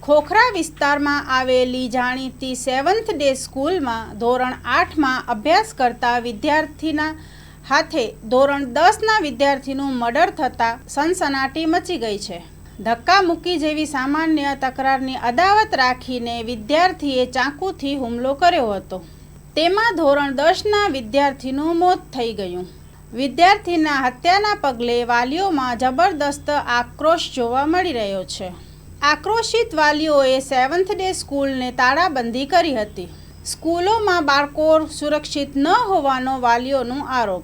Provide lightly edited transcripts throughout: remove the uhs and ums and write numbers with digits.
ખોખરા વિસ્તારમાં આવેલી જાણીતી 7th ડે સ્કૂલમાં ધોરણ 8માં અભ્યાસ કરતા વિદ્યાર્થીના હાથે ધોરણ 10ના વિદ્યાર્થીનું મર્ડર થતાં સનસનાટી મચી ગઈ છે। ધક્કામુક્કી જેવી સામાન્ય તકરારની અદાવત રાખીને વિદ્યાર્થીએ ચાકુથી હુમલો કર્યો હતો। તેમાં ધોરણ 10ના વિદ્યાર્થીનું મોત થઈ ગયું। વિદ્યાર્થીના હત્યાના પગલે વાલીઓમાં જબરદસ્ત આક્રોશ જોવા મળી રહ્યો છે। આક્રોશિત વાલીઓએ 7th ડે સ્કૂલને તાળાબંધી કરી હતી। સ્કૂલોમાં બાળકો સુરક્ષિત ન હોવાનો વાલીઓનો આરોપ।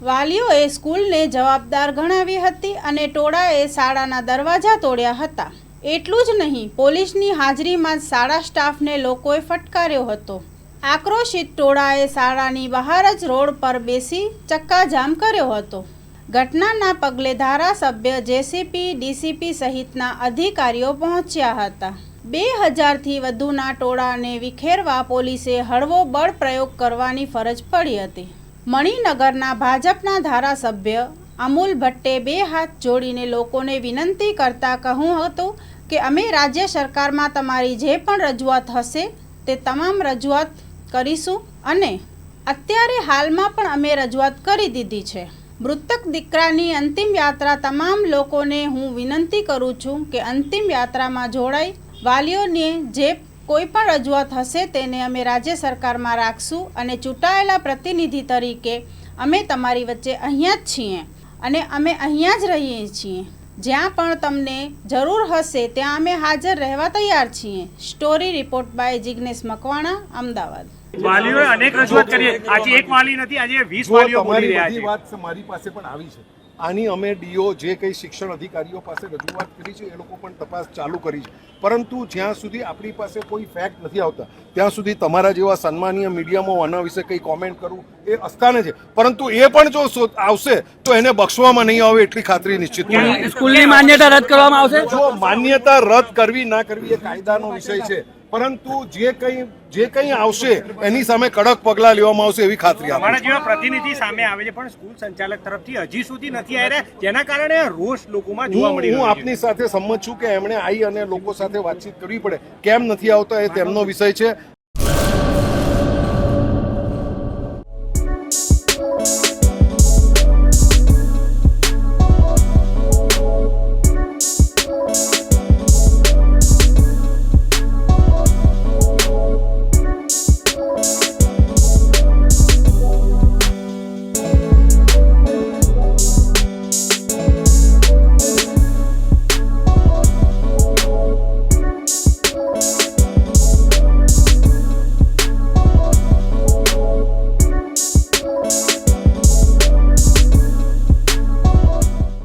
વાલીઓએ સ્કૂલને જવાબદાર ગણાવી હતી અને ટોળાએ શાળાના દરવાજા તોડ્યા હતા। એટલું જ નહીં, પોલીસની હાજરીમાં જ શાળા સ્ટાફને લોકોએ ફટકાર્યો હતો। આક્રોશિત ટોળાએ શાળાની બહાર જ રોડ પર બેસી ચક્કાજામ કર્યો હતો। ઘટનાના પગલે ધારાસભ્ય, જેસીપી, ડીસીપી સહિતના અધિકારીઓ પહોંચ્યા હતા। 2000થી વધુના ટોળાને વિખેરવા પોલીસે હળવો બળ પ્રયોગ કરવાની ફરજ પડી હતી। મણિનગરના ભાજપના ધારાસભ્ય અમૂલ ભટ્ટે 2 હાથ જોડીને લોકોને વિનંતી કરતા કહ્યું હતું કે અમે રાજ્ય સરકારમાં તમારી જે પણ રજૂઆત હશે તે તમામ રજૂઆત કરીશું અને અત્યારે હાલમાં પણ અમે રજૂઆત કરી દીધી છે। મૃતક દીકરાની અંતિમ યાત્રા તમામ લોકોને હું વિનંતી કરું છું કે અંતિમ યાત્રામાં જોડાઈ વાલીઓને જે કોઈ પણ રજૂઆત હશે તેને અમે રાજ્ય સરકારમાં રાખશું અને ચૂંટાયેલા પ્રતિનિધિ તરીકે અમે તમારી વચ્ચે અહીંયા જ છીએ અને અમે અહીંયા જ રહીએ છીએ। જ્યાં પણ તમને જરૂર હશે ત્યાં અમે હાજર રહેવા તૈયાર છીએ। Story report by Jignesh Makwana, Ahmedabad. વાલીઓએ અનેક રજૂઆત કરી, આજે એક વાલી નથી, આજે 20 વાલીઓ બોલી રહ્યા છે। વાત મારી પાસે પણ આવી છે। આની અમે ડીઓ જે કંઈ શિક્ષણ અધિકારીઓ પાસે રજૂઆત કરી છે એ લોકો પણ તપાસ ચાલુ કરી છે, પરંતુ જ્યાં સુધી આપણી પાસે કોઈ ફેક્ટ નથી આવતા ત્યાં સુધી તમારા જેવા સન્માનીય મીડિયામાં આના વિશે કંઈ કોમેન્ટ કરવું એ અસ્થાને છે। પરંતુ એ પણ જો આવશે તો એને બક્ષવામાં નહીં આવે એટલી ખાતરી નિશ્ચિત છે। સ્કૂલની માન્યતા રદ કરવામાં આવશે। જો માન્યતા રદ કરવી ના કરવી એ કાયદાનો વિષય છે, પરંતુ જે કંઈ આવશે એની સામે કડક પગલાં લેવામાં આવશે એવી ખાતરી આપે અમારા જેવા પ્રતિનિધિ સામે આવે છે પણ સ્કૂલ સંચાલક તરફથી હજી સુધી નથી આવ્યા, જેના કારણે રોષ લોકોમાં જોવા મળી રહ્યો છે। હું આપની સાથે સંમત છું કે એમણે આવી અને લોકો સાથે વાતચીત કરવી પડે, કેમ નથી આવતા એ તેમનો વિષય છે।